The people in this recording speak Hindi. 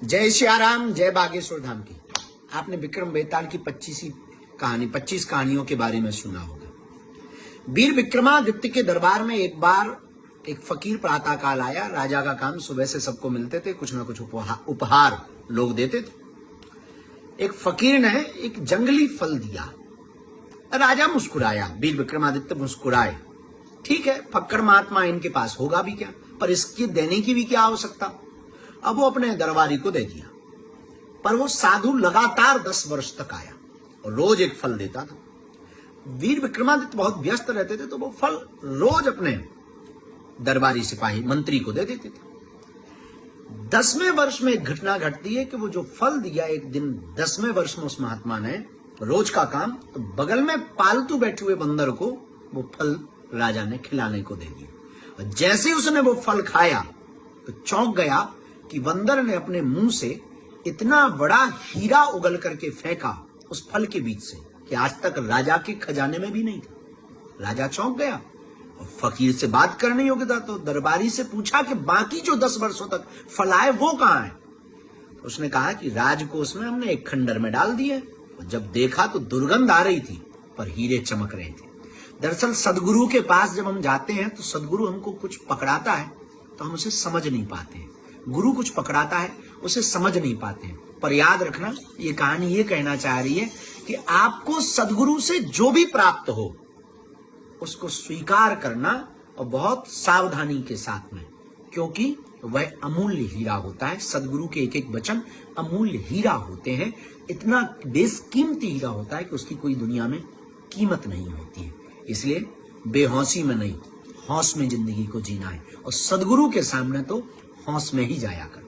जय सियाराम, जय बागेश्वर धाम की। आपने विक्रम बेताल की 25 कहानियों के बारे में सुना होगा। वीर विक्रमादित्य के दरबार में एक बार एक फकीर प्रातःकाल आया। राजा का काम सुबह से सबको मिलते थे, कुछ ना कुछ उपहार लोग देते थे। एक फकीर ने एक जंगली फल दिया। राजा मुस्कुराया, वीर विक्रमादित्य मुस्कुराए। ठीक है, फक्कड़ महात्मा इनके पास होगा भी क्या, पर इसकी देने की भी क्या आवश्यकता। अब वो अपने दरबारी को दे दिया। पर वो साधु लगातार 10 वर्ष तक आया और रोज एक फल देता था। वीर विक्रमादित्य बहुत व्यस्त रहते थे, तो वो फल रोज अपने दरबारी सिपाही मंत्री को दे देते थे। 10वें वर्ष में एक घटना घटती है कि वो जो फल दिया, एक दिन 10वें वर्ष में उस महात्मा ने रोज का काम, तो बगल में पालतू बैठे हुए बंदर को वो फल राजा ने खिलाने को दे दिया। और जैसे ही उसने वो फल खाया तो चौंक गया कि बंदर ने अपने मुंह से इतना बड़ा हीरा उगल करके फेंका उस फल के बीच से कि आज तक राजा के खजाने में भी नहीं था। राजा चौंक गया और फकीर से बात करने योग्य था, तो दरबारी से पूछा कि बाकी जो 10 वर्षों तक फल आए वो कहां है। तो उसने कहा कि राजकोष में हमने एक खंडर में डाल दिए। और जब देखा तो दुर्गंध आ रही थी, पर हीरे चमक रहे थे। दरअसल सदगुरु के पास जब हम जाते हैं तो सदगुरु हमको कुछ पकड़ाता है तो हम उसे समझ नहीं पाते हैं। गुरु कुछ पकड़ाता है, उसे समझ नहीं पाते हैं। पर याद रखना, ये कहानी ये कहना चाह रही है कि आपको सदगुरु से जो भी प्राप्त हो उसको स्वीकार करना, और बहुत सावधानी के साथ में, क्योंकि वह अमूल्य हीरा होता है। सदगुरु के एक एक वचन अमूल्य हीरा होते हैं। इतना बेशकीमती हीरा होता है कि उसकी कोई दुनिया में कीमत नहीं होती है। इसलिए बेहौसी में नहीं, हौस में जिंदगी को जीना है, और सदगुरु के सामने तो हौस में ही जाया कर।